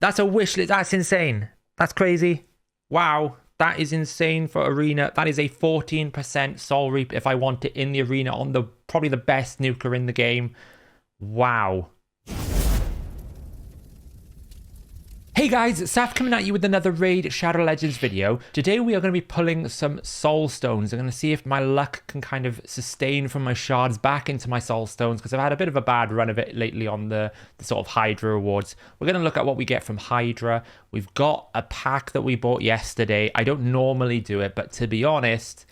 That's a wish list. That's insane. That's crazy. Wow. That is insane for arena. That is a 14% soul reap if I want it in the arena on the probably the best nuker in the game. Wow. Hey guys, it's Saf coming at you with another Raid Shadow Legends video. Today we are going to be pulling some soul stones. I'm going to see if my luck can kind of sustain from my shards back into my soul stones, because I've had a bit of a bad run of it lately on the sort of Hydra rewards. We're going to look at what we get from Hydra. We've got a pack that we bought yesterday. I don't normally do it, but to be honest,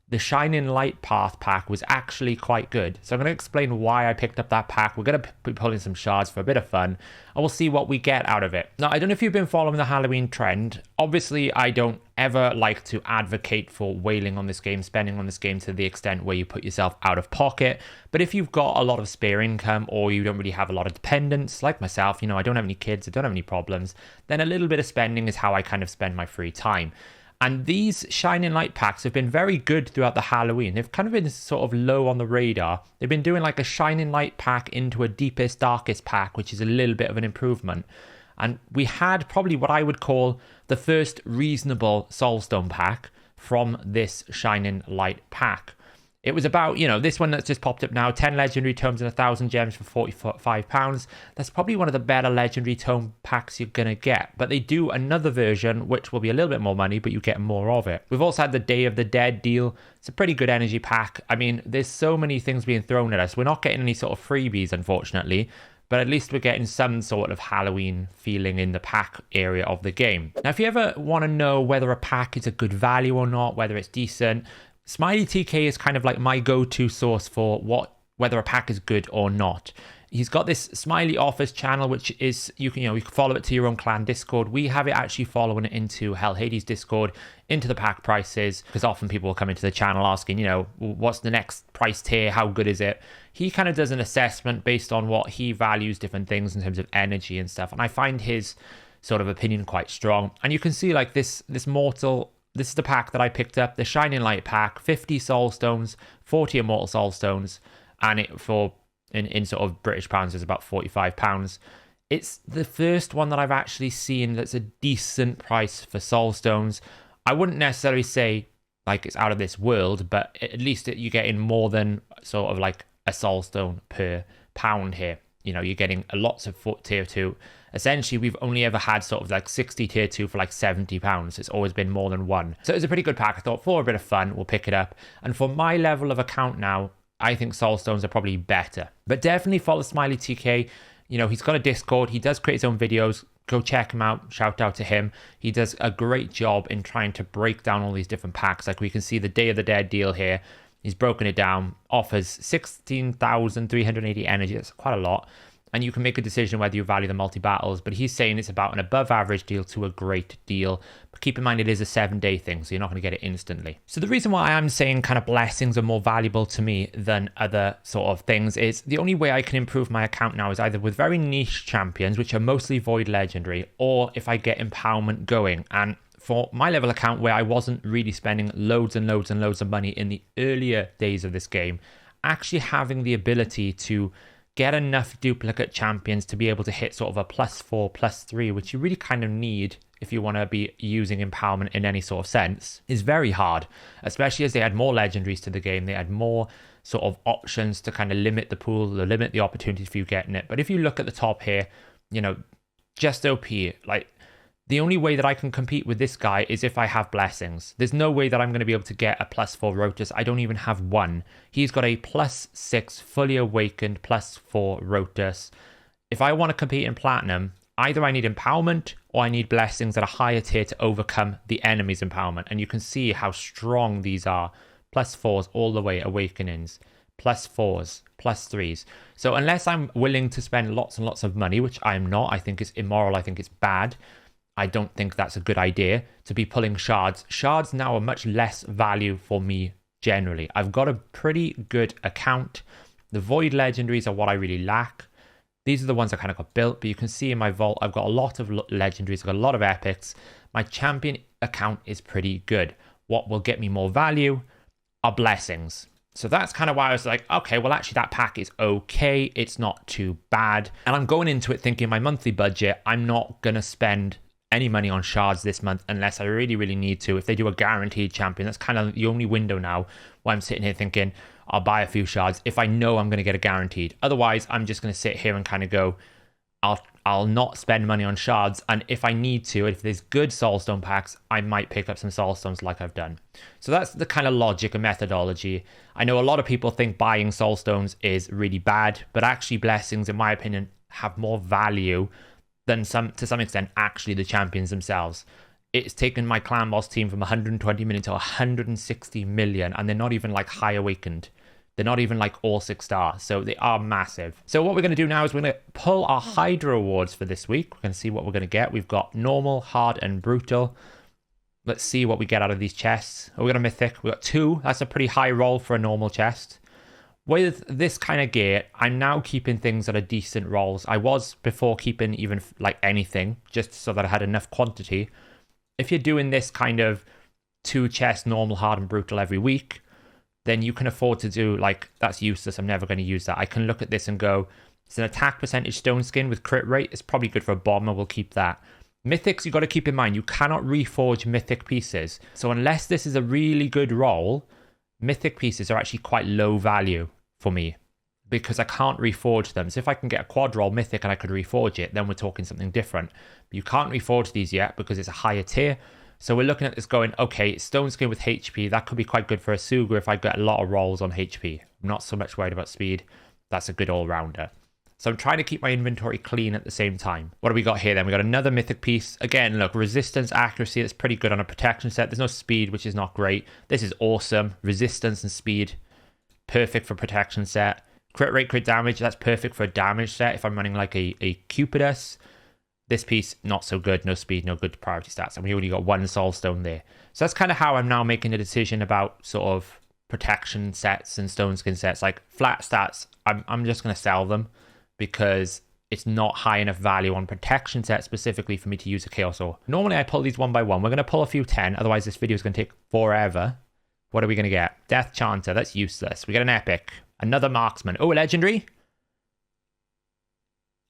the Shining Light Path pack was actually quite good. So I'm going to explain why I picked up that pack. We're going to be pulling some shards for a bit of fun, and we'll see what we get out of it. Now, I don't know if you've been following the Halloween trend. Obviously, I don't ever like to advocate for whaling on this game, spending on this game to the extent where you put yourself out of pocket. But if you've got a lot of spare income, or you don't really have a lot of dependents, like myself, you know, I don't have any kids, I don't have any problems, then a little bit of spending is how I kind of spend my free time. And these Shining Light packs have been very good throughout the Halloween. They've kind of been sort of low on the radar. They've been doing like a Shining Light pack into a Deepest Darkest pack, which is a little bit of an improvement. And we had probably what I would call the first reasonable Soulstone pack from this Shining Light pack. It was about, you know, this one that's just popped up now, 10 legendary tomes and 1,000 gems for £45. That's probably one of the better legendary tome packs you're going to get. But they do another version, which will be a little bit more money, but you get more of it. We've also had the Day of the Dead deal. It's a pretty good energy pack. I mean, there's so many things being thrown at us. We're not getting any sort of freebies, unfortunately, but at least we're getting some sort of Halloween feeling in the pack area of the game. Now, if you ever want to know whether a pack is a good value or not, whether it's decent, Smiley TK is kind of like my go-to source for whether a pack is good or not. He's got this Smiley Office channel, which is, you can follow it to your own clan Discord. We have it actually following it into Hellhades Discord, into the pack prices, because often people will come into the channel asking, you know, what's the next price tier? How good is it? He kind of does an assessment based on what he values different things in terms of energy and stuff. And I find his sort of opinion quite strong. And you can see like this mortal. This is the pack that I picked up, the Shining Light pack, 50 Soul Stones, 40 Immortal Soul Stones, and it in sort of British pounds is about £45. It's the first one that I've actually seen that's a decent price for Soul Stones. I wouldn't necessarily say like it's out of this world, but at least you're getting more than sort of like a Soul Stone per pound here. You know, you're getting lots of tier 2. Essentially, we've only ever had sort of like 60 tier 2 for like £70. It's always been more than one. So it was a pretty good pack. I thought for a bit of fun, we'll pick it up. And for my level of account now, I think Soul Stones are probably better. But definitely follow Smiley TK. You know, he's got a Discord. He does create his own videos. Go check him out. Shout out to him. He does a great job in trying to break down all these different packs. Like we can see the Day of the Dead deal here. He's broken it down, offers 16,380 energy. That's quite a lot. And you can make a decision whether you value the multi-battles, but he's saying it's about an above average deal to a great deal. But keep in mind, it is a 7-day thing, so you're not going to get it instantly. So the reason why I'm saying kind of blessings are more valuable to me than other sort of things is the only way I can improve my account now is either with very niche champions, which are mostly void legendary, or if I get empowerment going. And for my level account, where I wasn't really spending loads and loads and loads of money in the earlier days of this game, actually having the ability to get enough duplicate champions to be able to hit sort of a +4, +3, which you really kind of need if you want to be using empowerment in any sort of sense, is very hard, especially as they add more legendaries to the game. They add more sort of options to kind of limit the pool, limit the opportunities for you getting it. But if you look at the top here, you know, just OP, like, the only way that I can compete with this guy is if I have blessings. There's no way that I'm going to be able to get a +4 Rotus. I don't even have one. He's got a +6 fully awakened +4 Rotus. If I want to compete in Platinum, either I need empowerment or I need blessings at a higher tier to overcome the enemy's empowerment. And you can see how strong these are. +4s all the way, awakenings, +4s, +3s. So unless I'm willing to spend lots and lots of money, which I'm not, I think it's immoral, I think it's bad, I don't think that's a good idea to be pulling shards. Shards now are much less value for me generally. I've got a pretty good account. The void legendaries are what I really lack. These are the ones I kind of got built, but you can see in my vault, I've got a lot of legendaries. I've got a lot of epics. My champion account is pretty good. What will get me more value are blessings. So that's kind of why I was like, okay, well, actually, that pack is okay. It's not too bad. And I'm going into it thinking my monthly budget, I'm not going to spend any money on shards this month unless I really, really need to. If they do a guaranteed champion, that's kind of the only window now where I'm sitting here thinking, I'll buy a few shards if I know I'm going to get a guaranteed. Otherwise, I'm just going to sit here and kind of go, I'll not spend money on shards, and if I need to, if there's good soulstone packs, I might pick up some soulstones like I've done. So that's the kind of logic and methodology. I know a lot of people think buying soulstones is really bad, but actually blessings, in my opinion, have more value than to some extent actually the champions themselves. It's taken my clan boss team from 120 million to 160 million, and they're not even like high awakened. They're not even like all 6 stars, so they are massive. So what we're going to do now is we're going to pull our Hydra awards for this week. We're going to see what we're going to get. We've got normal, hard, and brutal. Let's see what we get out of these chests. Oh, we got a mythic. We got 2. That's a pretty high roll for a normal chest. With this kind of gear, I'm now keeping things at a decent rolls. I was before keeping even like anything, just so that I had enough quantity. If you're doing this kind of 2 chests, normal, hard, and brutal every week, then you can afford to do, like, that's useless, I'm never going to use that. I can look at this and go, it's an attack percentage stone skin with crit rate. It's probably good for a bomber. We'll keep that. Mythics, you got to keep in mind, you cannot reforge mythic pieces. So unless this is a really good roll, mythic pieces are actually quite low value for me because I can't reforge them. So if I can get a quad roll mythic and I could reforge it, then we're talking something different. But you can't reforge these yet because it's a higher tier. So we're looking at this going, okay, stone skin with HP, that could be quite good for a Suga if I get a lot of rolls on HP. I'm not so much worried about speed. That's a good all-rounder. So I'm trying to keep my inventory clean at the same time. What do we got here then? We got another mythic piece. Again, look, resistance, accuracy, that's pretty good on a protection set. There's no speed, which is not great. This is awesome. Resistance and speed, perfect for protection set. Crit rate, crit damage, that's perfect for a damage set if I'm running like a Cupidus. This piece, not so good. No speed, no good priority stats. And we only got 1 soulstone there. So that's kind of how I'm now making a decision about sort of protection sets and stone skin sets. Like flat stats, I'm just going to sell them because it's not high enough value on protection sets specifically for me to use a Chaos Ore. Normally I pull these one by one. We're going to pull a few 10. Otherwise this video is going to take forever. What are we going to get? Death Chanter. That's useless. We get an epic. Another marksman. Oh, a legendary.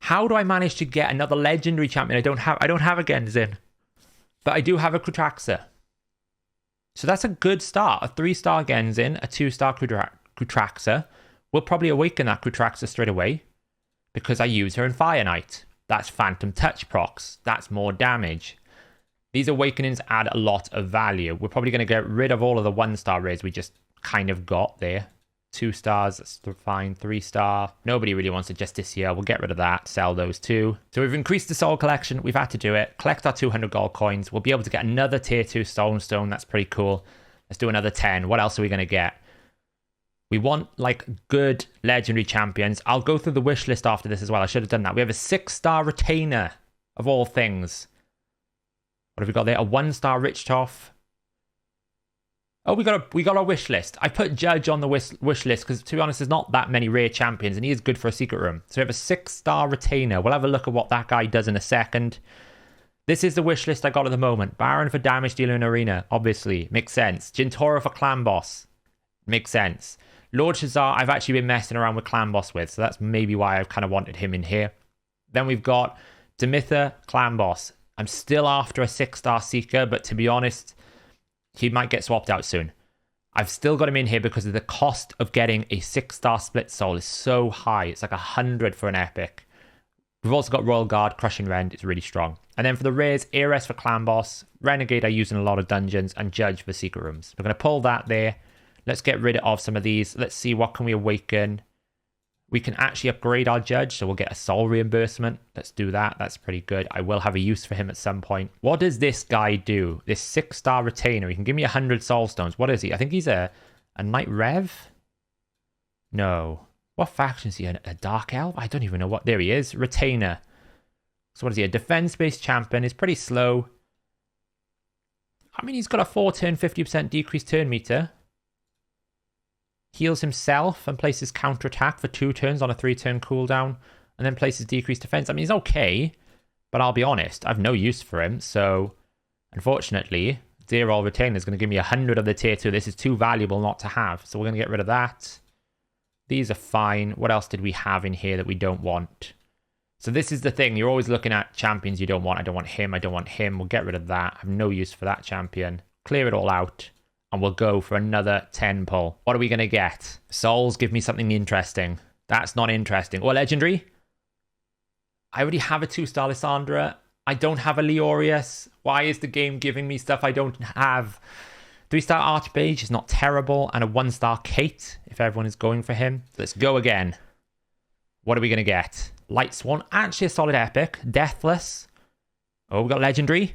How do I manage to get another legendary champion? I don't have a Genzin, but I do have a Kutraxa. So that's a good start. A 3-star Genzin, a 2-star Kutraxa. We'll probably awaken that Kutraxa straight away because I use her in Fire Knight. That's Phantom Touch procs. That's more damage. These awakenings add a lot of value. We're probably going to get rid of all of the 1-star rays we just kind of got there. 2 stars, that's fine. 3-star. Nobody really wants a Justiciar. We'll get rid of that. Sell those 2. So we've increased the soul collection. We've had to do it. Collect our 200 gold coins. We'll be able to get another tier 2 stone. That's pretty cool. Let's do another 10. What else are we going to get? We want like good legendary champions. I'll go through the wish list after this as well. I should have done that. We have a 6-star retainer of all things. What have we got there? A 1-star Richthof. Oh, we got our wish list. I put Judge on the wish list because, to be honest, there's not that many rare champions, and he is good for a secret room. So we have a 6-star retainer. We'll have a look at what that guy does in a second. This is the wish list I got at the moment. Baron for damage dealer in arena, obviously. Makes sense. Jintora for clan boss. Makes sense. Lord Shazar, I've actually been messing around with clan boss with, so that's maybe why I've kind of wanted him in here. Then we've got Demitha, clan boss. I'm still after a 6-star Seeker, but to be honest, he might get swapped out soon. I've still got him in here because of the cost of getting a 6-star split soul is so high. It's like 100 for an epic. We've also got Royal Guard, Crushing Rend. It's really strong. And then for the rares, Ares for clan boss, Renegade I use in a lot of dungeons, and Judge for secret rooms. We're going to pull that there. Let's get rid of some of these. Let's see what can we awaken. We can actually upgrade our Judge, so we'll get a soul reimbursement. Let's do that. That's pretty good. I will have a use for him at some point. What does this guy do? This 6-star retainer. He can give me 100 soul stones. What is he? I think he's a Knight Rev? No. What faction is he? A Dark Elf? I don't even know what. There he is. Retainer. So what is he? A defense-based champion. He's pretty slow. I mean, he's got a 4-turn, 50% decreased turn meter. Heals himself and places counterattack for 2 turns on a 3-turn cooldown, and then places decreased defense. I mean, he's okay, but I'll be honest, I've no use for him. So, unfortunately, Dear All Retainer is going to give me 100 of the tier 2. This is too valuable not to have. So we're going to get rid of that. These are fine. What else did we have in here that we don't want? So this is the thing. You're always looking at champions you don't want. I don't want him. I don't want him. We'll get rid of that. I have no use for that champion. Clear it all out. And we'll go for another 10 pull. What are we going to get? Souls, give me something interesting. That's not interesting. Or legendary. I already have a 2-star Lysandra. I don't have a Leorius. Why is the game giving me stuff I don't have? 3-star Archmage is not terrible. And a 1-star Kate, if everyone is going for him. Let's go again. What are we going to get? Light Swan. Actually a solid epic. Deathless. Oh, we got legendary.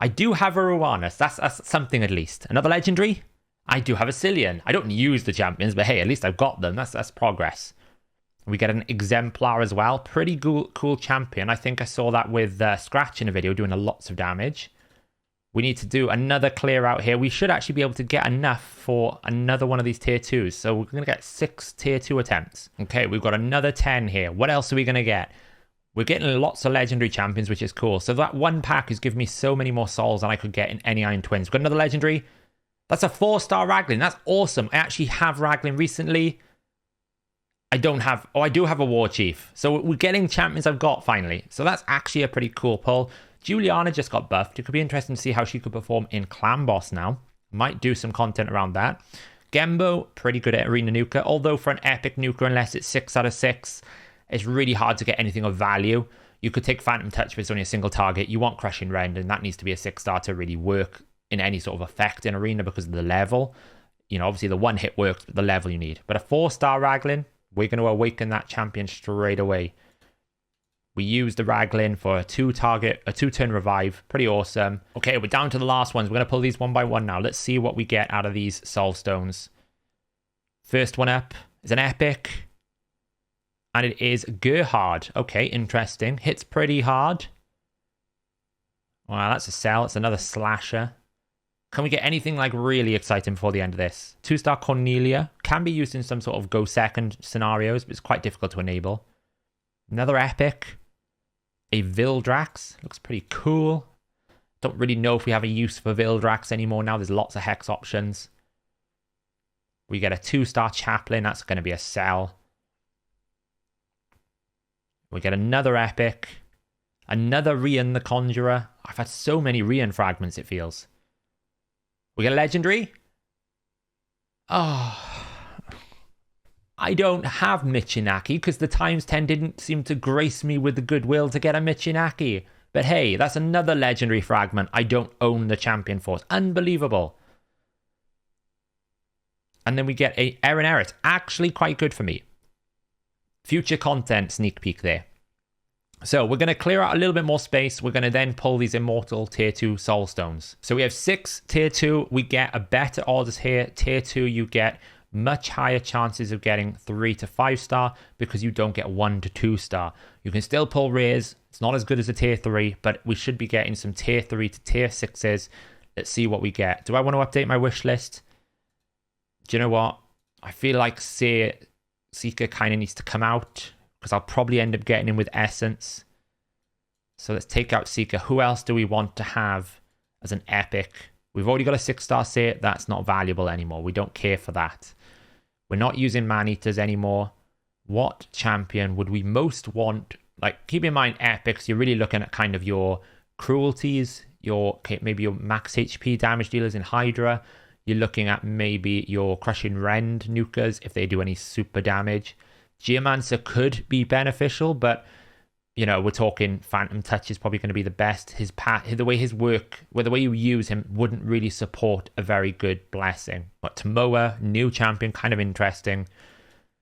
I do have a Ruanus. That's something at least. Another legendary. I do have a Cillian. I don't use the champions, but hey, at least I've got them. That's progress. We get an Exemplar as well. Pretty cool champion. I think I saw that with Scratch in a video doing lots of damage. We need to do another clear out here. We should actually be able to get enough for another one of these tier 2s. So we're going to get 6 tier 2 attempts. Okay, we've got another 10 here. What else are we going to get? We're getting lots of legendary champions, which is cool. So that one pack is giving me so many more souls than I could get in any Iron Twins. We've got another legendary. That's a 4-star Raglan. That's awesome. I actually have Raglan recently. I don't have... Oh, I do have a War Chief. So we're getting champions I've got finally. So that's actually a pretty cool pull. Juliana just got buffed. It could be interesting to see how she could perform in Clan Boss now. Might do some content around that. Gembo, pretty good at Arena Nuker. Although for an epic nuker, unless it's 6 out of 6, it's really hard to get anything of value. You could take Phantom Touch if it's only a single target. You want Crushing Rend, and that needs to be a 6-star to really work in any sort of effect in Arena because of the level. You know, obviously the one hit works, but the level you need. But a 4-star Raglan, we're going to awaken that champion straight away. We use the Raglan for a 2-turn revive. Pretty awesome. Okay, we're down to the last ones. We're going to pull these one by one now. Let's see what we get out of these Soul Stones. First one up is an epic. And it is Gerhard. Okay, interesting. Hits pretty hard. Wow, that's a sell. It's another slasher. Can we get anything like really exciting before the end of this? 2-star Cornelia. Can be used in some sort of go second scenarios, but it's quite difficult to enable. Another epic. A Vildrax. Looks pretty cool. Don't really know if we have a use for Vildrax anymore now. There's lots of hex options. We get a 2-star Chaplain. That's going to be a sell. We get another epic. Another Rian the Conjurer. I've had so many Rian fragments, it feels. We get a legendary. Oh. I don't have Michinaki because the times 10 didn't seem to grace me with the goodwill to get a Michinaki. But hey, that's another legendary fragment I don't own the champion for. It's unbelievable. And then we get a Eren Erit. Actually quite good for me. Future content sneak peek there. So we're going to clear out a little bit more space. We're going to then pull these Immortal Tier 2 Soul Stones. So we have 6 Tier 2. We get a better orders here. Tier 2, you get much higher chances of getting 3 to 5-star because you don't get 1 to 2-star. You can still pull rares. It's not as good as a Tier 3, but we should be getting some Tier 3 to Tier 6s. Let's see what we get. Do I want to update my wish list? Do you know what? I feel like Seeker kind of needs to come out because I'll probably end up getting him with Essence. So let's take out Seeker. Who else do we want to have as an epic? We've already got a 6-star Seer. That's not valuable anymore. We don't care for that. We're not using Man-Eaters anymore. What champion would we most want? Like, keep in mind epics. You're really looking at kind of your cruelties, maybe your max HP damage dealers in Hydra. You're looking at maybe your Crushing Rend nukers if they do any super damage. Geomancer could be beneficial, but you know, we're talking Phantom Touch is probably going to be the best. The way you use him wouldn't really support a very good blessing. But Tomoa, new champion, kind of interesting.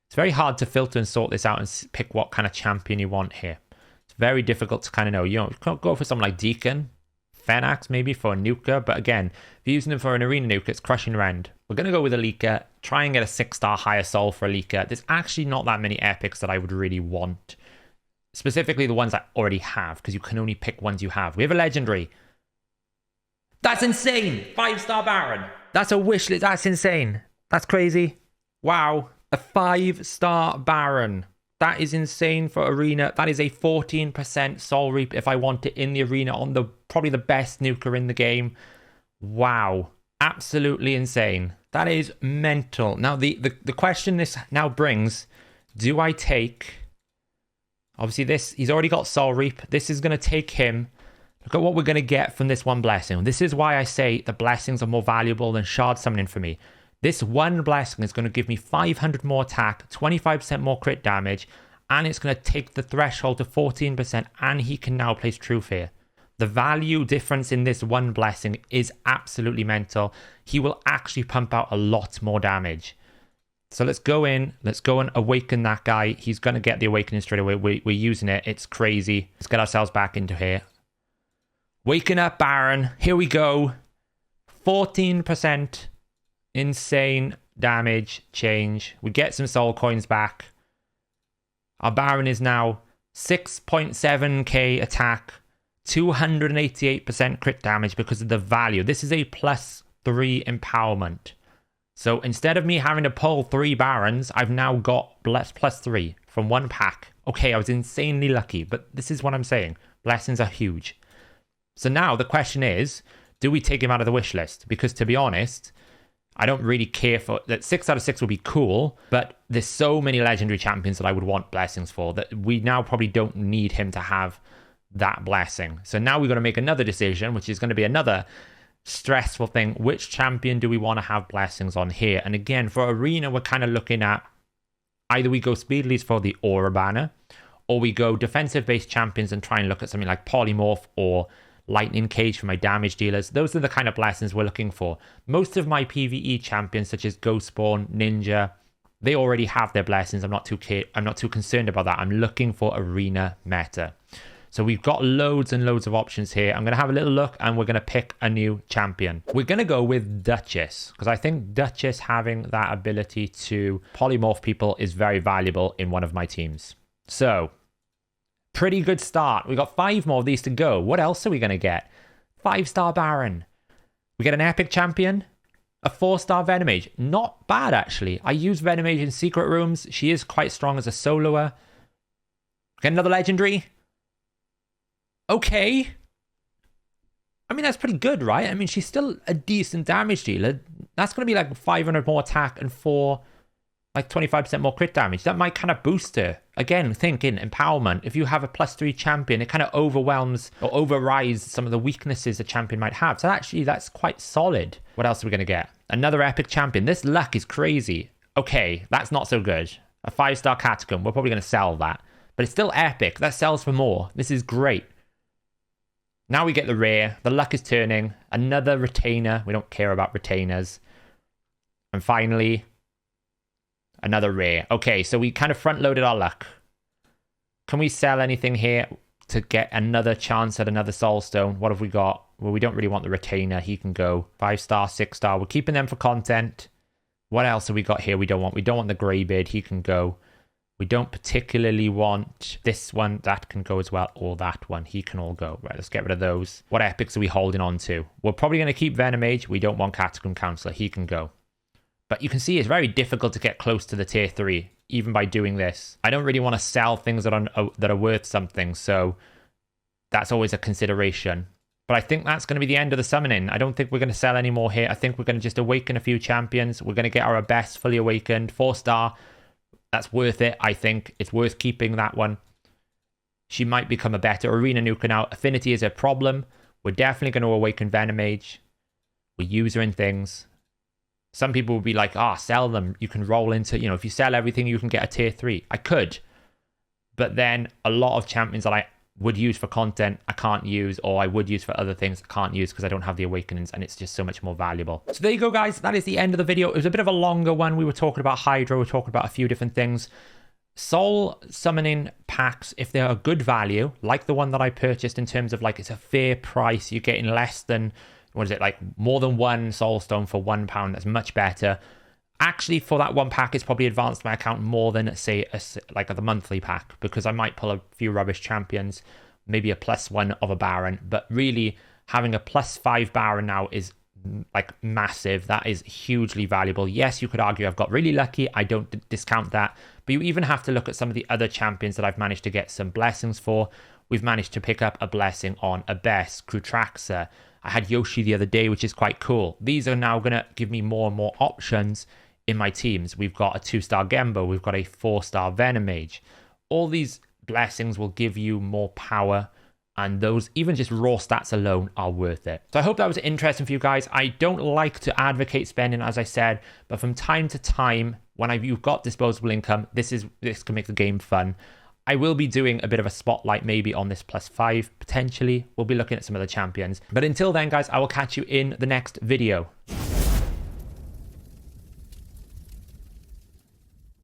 It's very hard to filter and sort this out and pick what kind of champion you want here. It's very difficult to kind of know. You know, you can't go for someone like Deacon. Fenax maybe for a nuker, but again, if you're using them for an arena nuker, it's Crushing Rend. We're going to go with Alika, try and get a 6-star higher soul for Alika. There's actually not that many epics that I would really want. Specifically the ones I already have, because you can only pick ones you have. We have a legendary. That's insane! 5-star Baron. That's a wish list. That's insane. That's crazy. Wow. A 5-star Baron. That is insane for arena. That is a 14% soul reap if I want it in the arena on probably the best nuker in the game. Wow. Absolutely insane. That is mental. Now, the question this now brings, do I take... Obviously, this, he's already got Soul Reap. This is going to take him. Look at what we're going to get from this one blessing. This is why I say the blessings are more valuable than shard summoning for me. This one blessing is going to give me 500 more attack, 25% more crit damage, and it's going to take the threshold to 14%, and he can now place True Fear. The value difference in this one blessing is absolutely mental. He will actually pump out a lot more damage. So let's go in. Let's go and awaken that guy. He's going to get the awakening straight away. We're using it. It's crazy. Let's get ourselves back into here. Waking up Baron. Here we go. 14% insane damage change. We get some soul coins back. Our Baron is now 6.7k attack. 288% crit damage because of the value. This is a +3 empowerment. So instead of me having to pull 3 Barons, I've now got +3 from one pack. Okay, I was insanely lucky, but this is what I'm saying. Blessings are huge. So now the question is, do we take him out of the wish list? Because to be honest, I don't really care for that. 6 out of 6 would be cool, but there's so many legendary champions that I would want blessings for that we now probably don't need him to have that blessing. So now we're going to make another decision, which is going to be another stressful thing. Which champion do we want to have blessings on here? And again, for arena, we're kind of looking at either we go speed leads for the aura banner, or we go defensive based champions and try and look at something like polymorph or lightning cage for my damage dealers. Those are the kind of blessings we're looking for. Most of my PvE champions, such as Ghostborn, Ninja, they already have their blessings. I'm not too concerned about that. I'm looking for arena meta. So we've got loads and loads of options here. I'm going to have a little look and we're going to pick a new champion. We're going to go with Duchess because I think Duchess having that ability to polymorph people is very valuable in one of my teams. So, pretty good start. We got 5 more of these to go. What else are we going to get? 5-star Baron. We get an epic champion. A 4-star Venomage. Not bad, actually. I use Venomage in secret rooms. She is quite strong as a soloer. Get another legendary. Okay. I mean, that's pretty good, right? I mean, she's still a decent damage dealer. That's going to be like 500 more attack and 25% more crit damage. That might kind of boost her. Again, thinking empowerment. If you have a +3 champion, it kind of overwhelms or overrides some of the weaknesses a champion might have. So actually, that's quite solid. What else are we going to get? Another epic champion. This luck is crazy. Okay, that's not so good. A 5-star Catacomb. We're probably going to sell that. But it's still epic. That sells for more. This is great. Now we get the rare. The luck is turning. Another retainer. We don't care about retainers. And finally, another rare. Okay, so we kind of front-loaded our luck. Can we sell anything here to get another chance at another soul stone? What have we got? Well, we don't really want the retainer. He can go 5-star, 6-star. We're keeping them for content. What else have we got here we don't want? We don't want the greybeard. He can go. We don't particularly want this one. That can go as well. Or that one. He can all go. Right, let's get rid of those. What epics are we holding on to? We're probably going to keep Venomage. We don't want Catacomb Counselor. He can go. But you can see it's very difficult to get close to the tier 3, even by doing this. I don't really want to sell things that are worth something, so that's always a consideration. But I think that's going to be the end of the summoning. I don't think we're going to sell any more here. I think we're going to just awaken a few champions. We're going to get our best fully awakened. 4-star. That's worth it, I think. It's worth keeping that one. She might become a better arena nuker now. Affinity is a problem. We're definitely going to awaken Venomage. We use her in things. Some people will be like, sell them. You can roll into, if you sell everything, you can get a tier 3. I could. But then a lot of champions that I would use for content, I can't use, or I would use for other things, I can't use because I don't have the awakenings, and it's just so much more valuable. So there you go, guys. That is the end of the video. It was a bit of a longer one. We were talking about Hydra. We were talking about a few different things. Soul summoning packs, if they're a good value, like the one that I purchased in terms of it's a fair price, you're getting less than, more than 1 soul stone for £1. That's much better. Actually, for that one pack, it's probably advanced my account more than, say, the monthly pack, because I might pull a few rubbish champions, maybe a +1 of a Baron, but really having a +5 Baron now is massive. That is hugely valuable. Yes, you could argue I've got really lucky. I don't discount that, but you even have to look at some of the other champions that I've managed to get some blessings for. we've managed to pick up a blessing on a Bess, Krutraxa. I had Yoshi the other day, which is quite cool. These are now going to give me more and more options in my teams. We've got a 2-star Gembo, we've got a 4-star Venomage. All these blessings will give you more power, and those, even just raw stats alone, are worth it. So I hope that was interesting for you guys. I don't like to advocate spending, as I said, but from time to time, when you've got disposable income, this can make the game fun. I will be doing a bit of a spotlight maybe on this +5, potentially. We'll be looking at some other champions. But until then, guys, I will catch you in the next video.